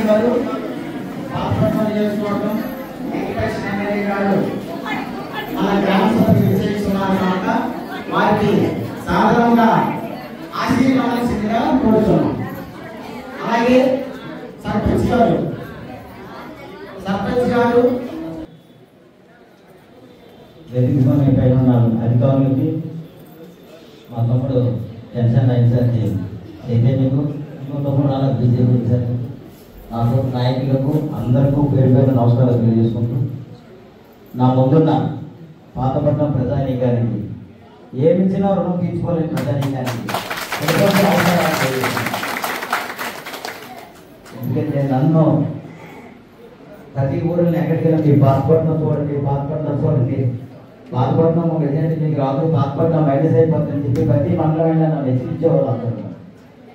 గారు పాత్రలు చేసుకోవడం వెంకటేశ్వర ఎమ్మెల్యే గారు మన గ్రామ సభకి విచ్చేస్తున్నారు కనుక వారికి సాధారణంగా ఆశీర్వాదాల్సిందిగా కోరుతున్నాం. అలాగే సర్పంచ్ గారు వెతికిపోయిన అధికారులకి మా తమ్ముడు టెన్షన్ ఇన్ఛార్జి చైతన్యకు మా తమ్ముడు అలా బీజేపీ ఇన్ఛార్జి నాకు నాయకులకు అందరికీ పేరు పేరు నమస్కారాలు తెలియజేసుకుంటూ నా ముందున్న పాతపట్నం ప్రజానీకానికి ఏమిచ్చినా రుణం తీర్చుకోలేని ప్రజానీకానికి ఎందుకంటే నన్ను ప్రతి ఊరిని ఎక్కడికైనా మీ పాతపట్నం చూడండి పాతపట్నం ఒక ఏజెంట్ మీకు రాదు, పాతపట్నం మైనస్ అయిపోతుందని చెప్పి ప్రతి మండలం నన్ను హెచ్చరించేవాళ్ళు అందరూ.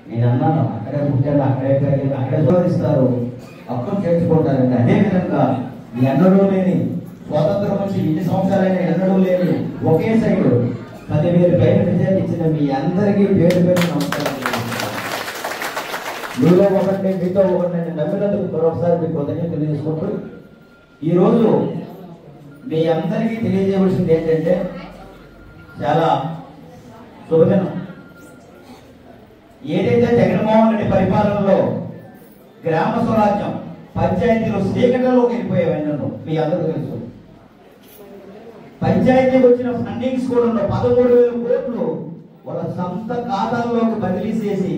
నేను అన్నాను అక్కడే పుట్టాను, అక్కడే పెరిగాను, అక్కడే శోధిస్తారు, అప్పుడు చేర్చుకుంటారండి. అదేవిధంగా ఎన్నడూ లేని స్వాతంత్రం వచ్చి ఇన్ని సంవత్సరాలైనా ఎన్నడూ లేని ఒకే సైడ్ 10,000 పైన రిజల్ట్ ఇచ్చిన మీ అందరికీ పేరు పేరు నమస్కారం. మీలో ఒకటి మీతో ఒకటి నేను నమ్మినందుకు మరొకసారి మీకు కృతజ్ఞతలు తెలియజేసుకుంటూ ఈరోజు మీ అందరికీ తెలియజేయవలసింది ఏంటంటే చాలా శుభదినం. ఏదైతే జగన్మోహన్ రెడ్డి పరిపాలనలో గ్రామ స్వరాజ్యం పంచాయతీలు చీకటలోకి వెళ్ళిపోయేవన్నీ మీ అందరూ తెలుసు. పంచాయతీకి వచ్చిన ఫండింగ్స్ కూడా 13,000 కోట్లు వాళ్ళ సొంత ఖాతాల్లోకి బదిలీ చేసి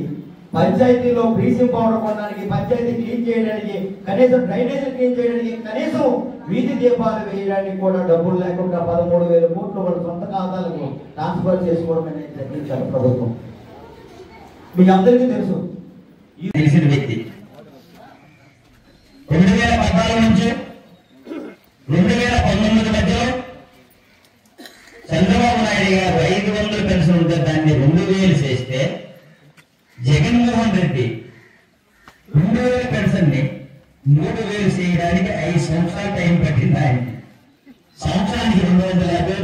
పంచాయతీలో బ్లీచింగ్ పౌడర్ కొనడానికి, పంచాయతీ క్లీన్ చేయడానికి, కనీసం డ్రైనేజీ క్లీన్ చేయడానికి, కనీసం వీధి దీపాలు వేయడానికి కూడా డబ్బులు లేకుండా 13,000 కోట్లు వాళ్ళ సొంత ఖాతాలకు ట్రాన్స్ఫర్ చేసుకోవడం అనేది తగ్గించారు ప్రభుత్వం. మీకు అందరికీ తెలుసు. తెలిసిన వ్యక్తి 2014 నుంచి 2019 మధ్యలో చంద్రబాబు నాయుడు గారు 500 పెన్షన్ ఉంటే దాన్ని 2,000 చేస్తే జగన్మోహన్ రెడ్డి 2,000 పెన్షన్ ని 3,000 చేయడానికి 5 సంవత్సరాల టైం పట్టింది ఆయన. సంవత్సరానికి 250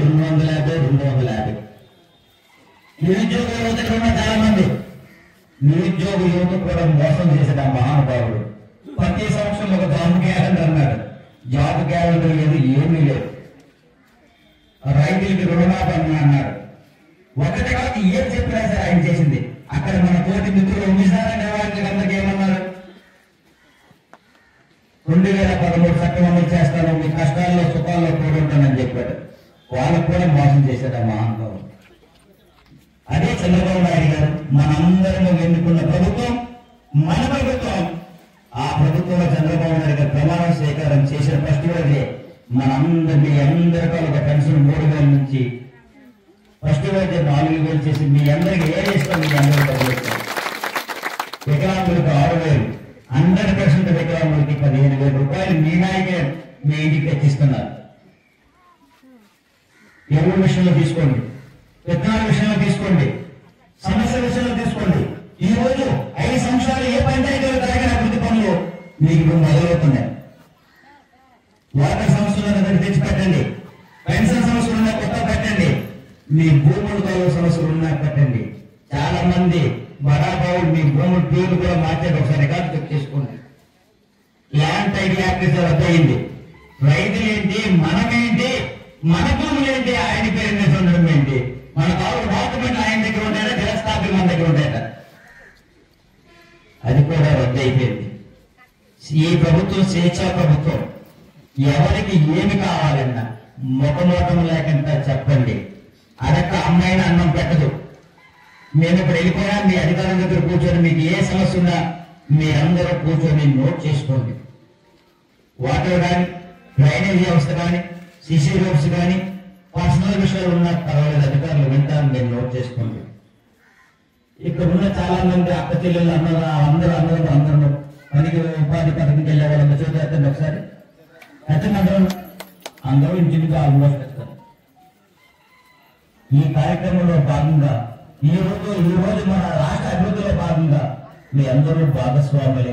నిరుద్యోగ యువతకు ఉన్న చాలా మంది నిరుద్యోగ యువత కూడా మోసం చేసేట మహానుభావుడు. ప్రతి సంవత్సరం ఒక జాబ్ క్యాలెండర్ అన్నాడు. జాబ్ క్యాలెండర్ లేదు, ఏమీ లేదు. రైతులకి రుణమాఫీ అన్నాడు. ఒకటి కాదు ఏం చెప్పినా సరే ఆయన చేసింది. అక్కడ మన తోటి మిత్రులు ఉమ్మిసారనే వాళ్ళకి అందరికి ఏమన్నారు, 2013 చట్టం అమలు చేస్తాను, మీ కష్టాల్లో సుఖాల్లో కూడుంటానని చెప్పాడు. వాళ్ళకు కూడా మోసం చేశాడు ఆ మహానుభావుడు. అదే చంద్రబాబు నాయుడు గారు మనందరం ఎన్నుకున్న ప్రభుత్వం, మన ప్రభుత్వం. ఆ ప్రభుత్వంలో చంద్రబాబు నాయుడు గారు ప్రమాణ స్వీకారం చేసిన ఫస్ట్ రోజే మీ అందరికీ ఒక పెన్షన్ 3,000 నుంచి ఫస్ట్ రోజే 4,000 చేసి మీ అందరికి ఏ ఇస్తాం, మీ అందరికీ డబ్బులు ఇస్తాం. వికలాంగులకు 6,000, 100% వికలాంగులకి 15,000 రూపాయలు మీ నాయకే మీ ఇంటికి తెచ్చిస్తున్నారు. ఎరువుల విషయంలో తీసుకోండి, విత్తనాల విషయంలో తీసుకోండి, సమస్యల విషయంలో తీసుకోండి. ఈ రోజు 5 సంవత్సరాలు ఏ పంచాయతీలో జరిగిన అభివృద్ధి పనులు మీకు మొదలవుతున్నాయి. వాటర్ సమస్యలు తెచ్చి పెట్టండి, పెన్షన్ సమస్యలు ఉన్నా కొత్త పెట్టండి, మీ భూములతో సమస్యలు ఉన్నా పెట్టండి. చాలా మంది బడాబాబులు మీ భూముల పేర్లు కూడా మార్చారు. ఒకసారి రికార్డు చెక్ చేసుకోండి. ల్యాండ్ టైటిల్ యాక్ట్ రద్దు అయింది. రైతులేంటి, మనమేంటి, మన భూములేంటి, ఆయన పేరు మీద ఉండడం ఏంటి, మన కావాలి డాక్యుమెంట్ ఆయన దగ్గర ఉంటాయా, జిరాక్స్ కాపీ మన దగ్గర ఉంటాయట. అది కూడా రద్దు అయిపోయింది. ఈ ప్రభుత్వం స్వేచ్ఛా ప్రభుత్వం. ఎవరికి ఏమి కావాలన్నా ముఖమోటం లేకుండా చెప్పండి. అదొక్క అమ్మాయిని అన్నం పెట్టదు. మేము ఇప్పుడు వెళ్ళిపోయినా మీ అధికారుల దగ్గర కూర్చొని మీకు ఏ సమస్య ఉన్నా మీరందరూ కూర్చొని నోట్ చేసుకోండి. వాటర్ కానీ, డ్రైనేజ్ వ్యవస్థ కానీ, సిసి రోడ్స్ కానీ, పర్సనల్ విషయాలు ఉన్నా పర్వాలేదు, అధికారులు వింటారు, మీరు నోట్ చేసుకోండి. ఇక్కడ ఉన్న చాలా మంది అక్క చెల్లెళ్ళు అందరూ పనికి ఉపాధి పథకంకి వెళ్ళే వాళ్ళ చూద్దాం ఒకసారి. అయితే అందరూ ఇంటికి ఆల్మోస్ట్ వస్తారు. ఈ కార్యక్రమంలో భాగంగా ఈ రోజు మన రాష్ట్ర అభివృద్ధిలో భాగంగా మీ అందరూ భాగస్వాములు.